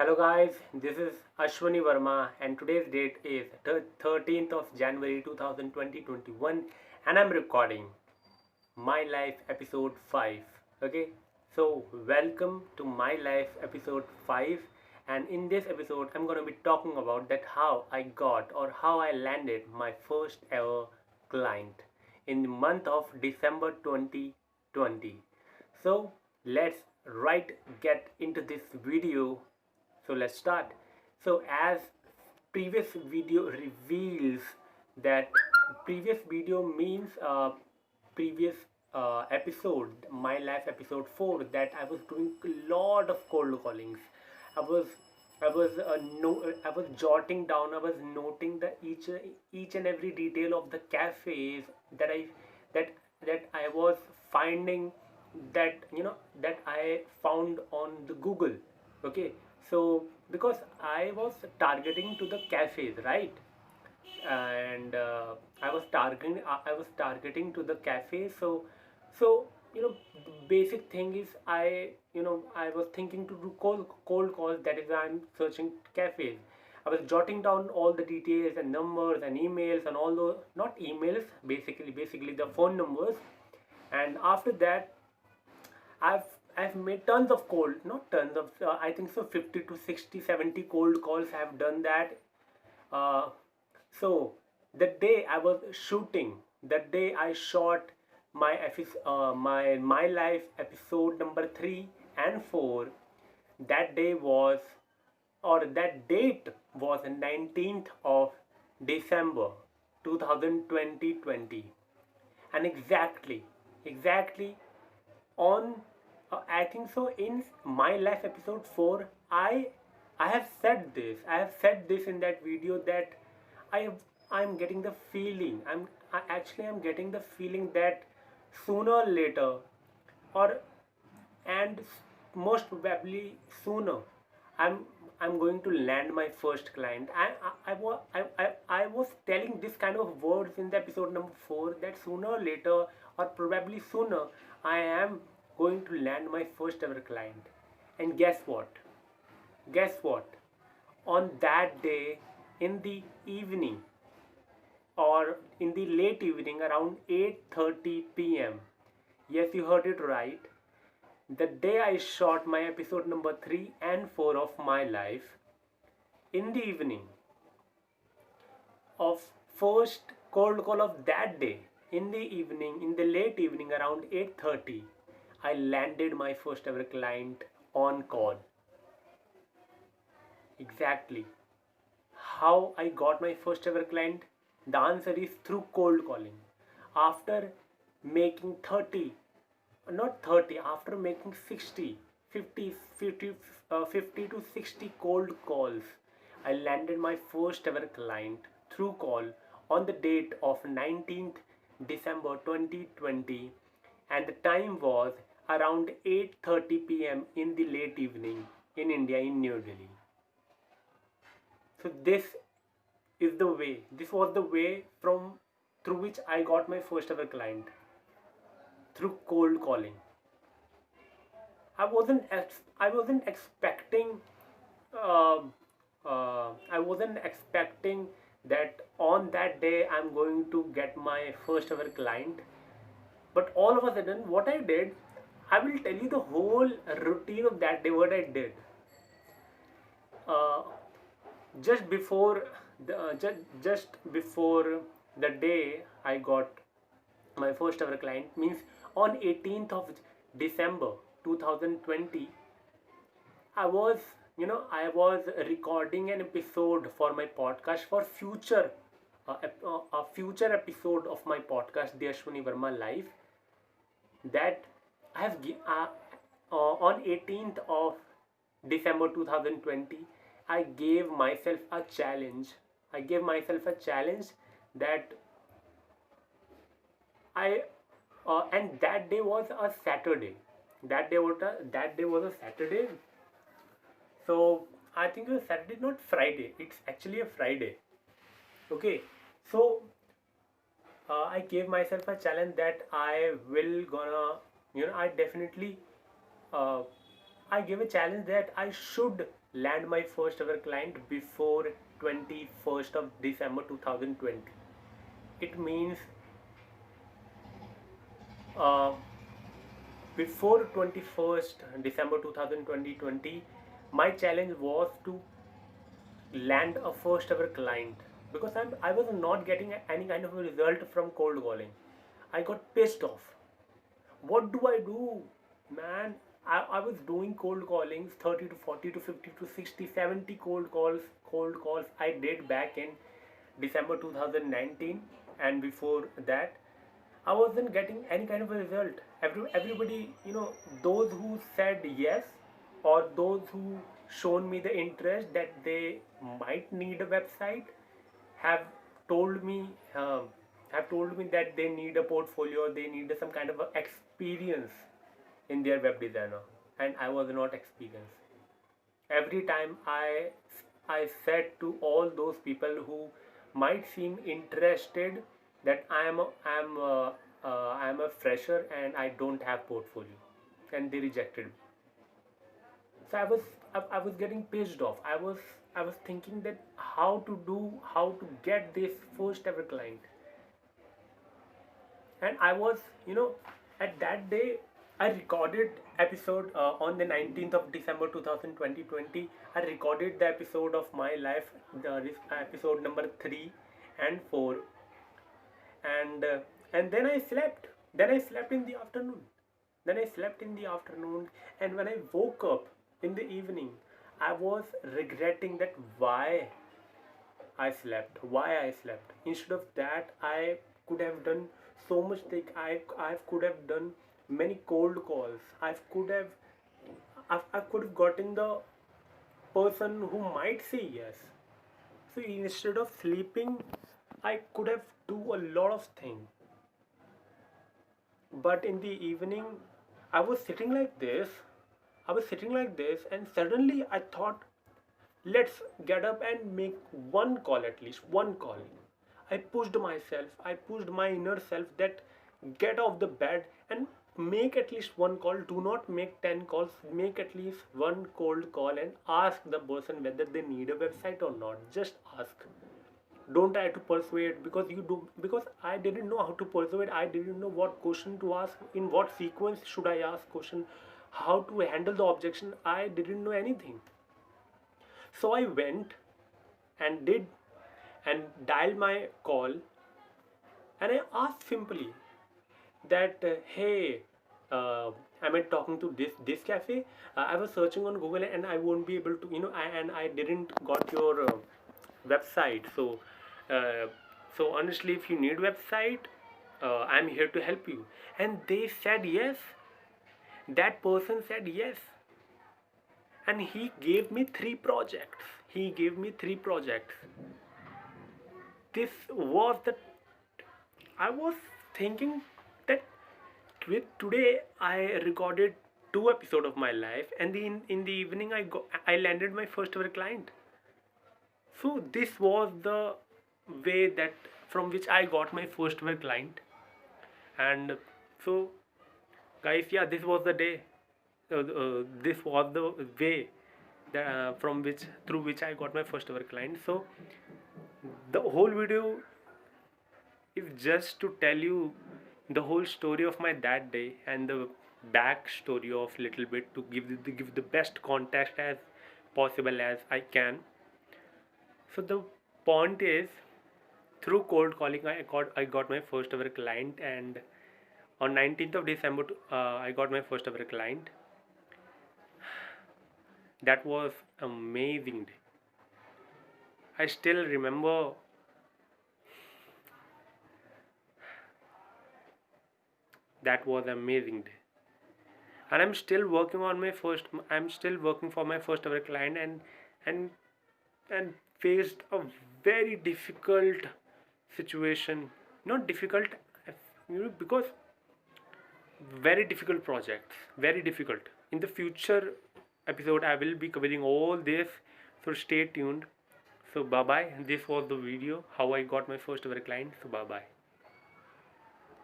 Hello guys, this is Ashwani Verma and today's date is 13th of January 2021 and I'm recording My Life episode 5. Okay, so welcome to My Life episode 5, and in this episode I'm going to be talking about that how I got or how I landed my first ever client in the month of December 2020. So let's right get into this video. So let's start. So as previous video reveals that previous video means previous episode, My Life episode 4, that I was doing a lot of cold callings. I was I was jotting down, I was noting the each and every detail of the cafes that that I was finding, that I found on the Google. Okay, so because I was targeting to the cafes, right? And I was targeting to the cafe. So the basic thing is I was thinking to do cold calls. That is why I'm searching cafes. I was jotting down all the details and numbers and emails and all those, not emails, basically the phone numbers. And after that, I've I've made tons of cold, not tons of, I think so 50 to 60, 70 cold calls. I've done that. uh, so the day I was shooting, the day I shot my life episode number 3 and 4, that day was, or that date was 19th of December 2020, and exactly on, I think so in my life episode 4, I have said this. I have said this in that video that I I'm getting the feeling. I'm getting the feeling that sooner or later, or and most probably sooner, i'm I'm going to land my first client. I was telling this kind of words in the episode number 4, that sooner or later, or probably sooner, I am going to land my first ever client. And guess what, on that day, in the evening, or in the late evening around 8:30 p.m., yes, you heard it right, the day I shot my episode number 3 and 4 of my life, in the evening of first cold call of that day, in the evening, in the late evening around 8:30, I landed my first ever client on call. Exactly. How I got my first ever client? The answer is through cold calling. After making 30, not 30, after making 60, 50, 50, 50 to 60 cold calls, I landed my first ever client through call on the date of 19th December 2020, and the time was around 8:30 p.m. in the late evening in India, in New Delhi. So this was the way from through which I got my first ever client, through cold calling. I wasn't expecting, uh, I wasn't expecting that on that day I'm going to get my first ever client. But all of a sudden, what I did, I will tell you the whole routine of that day. What I did, uh, just before just before the day I got my first ever client, means on 18th of December 2020, I was, I was recording an episode for my podcast for future, a future episode of my podcast, The Ashwani Verma Live, that I have on 18th of December 2020, I gave myself a challenge. I gave myself a challenge that I and that day was a Saturday. That day was a Saturday. So I think it was Saturday, not Friday. It's actually a Friday. Okay. So I gave myself a challenge that I will gonna, I definitely, uh, I gave a challenge that I should land my first ever client before 21st of December 2020. It means uh, before 21st December 2020, my challenge was to land a first ever client, because I was not getting any kind of a result from cold calling. I got pissed off. What do I do, man? I was doing cold callings, 30 to 40 to 50 to 60, 70 cold calls I did back in December 2019, and before that I wasn't getting any kind of a result. Everybody, those who said yes, or those who shown me the interest that they might need a website, have told me um, have told me that they need a portfolio, they need some kind of a experience in their web designer, and I was not experienced. Every time I said to all those people who might seem interested that I am a fresher and I don't have portfolio, and they rejected me. So I was getting pissed off. I was thinking that how to get this first ever client. And I was, at that day I recorded episode on the 19th of December 2020. I recorded the episode of my life, this episode number 3 and 4. And then I slept. Then I slept in the afternoon. Then I slept in the afternoon, and when I woke up in the evening, I was regretting that why I slept. Instead of that, I could have done so much thing. I could have done many cold calls. I could have gotten the person who might say yes. So instead of sleeping, I could have do a lot of things. But in the evening, I was sitting like this. I was sitting like this, and suddenly I thought, let's get up and make one call, at least one call. I pushed myself, I pushed my inner self that get off the bed and make at least one call. Do not make 10 calls, make at least one cold call and ask the person whether they need a website or not. Just ask. Don't try to persuade, because I didn't know how to persuade. I didn't know what question to ask, in what sequence should I ask question, how to handle the objection. I didn't know anything. So I went and did and dialed my call, and I asked simply that, hey, am I talking to this cafe? I was searching on Google and I won't be able to, and I didn't got your website. Uh, so honestly, if you need website, I'm here to help you. And they said yes. That person said yes, and he gave me three projects. He gave me three projects. This was the I was thinking that today I recorded two episodes of my life, and in the evening I landed my first ever client. So this was the way that from which I got my first ever client. And so guys, yeah, this was the day. This was the way that, from which through which I got my first ever client. So the whole video is just to tell you the whole story of my that day and the back story of little bit, to give the best context as possible as I can. So the point is, through cold calling, I got my first ever client, and on 19th of December I got my first ever client. That was amazing day. I still remember. That was amazing day. And I'm still working for my first ever client, and and faced a very difficult situation. Not difficult, because very difficult projects, very difficult. In the future episode I will be covering all this, so stay tuned. So bye bye. This was the video how I got my first ever client. So bye bye.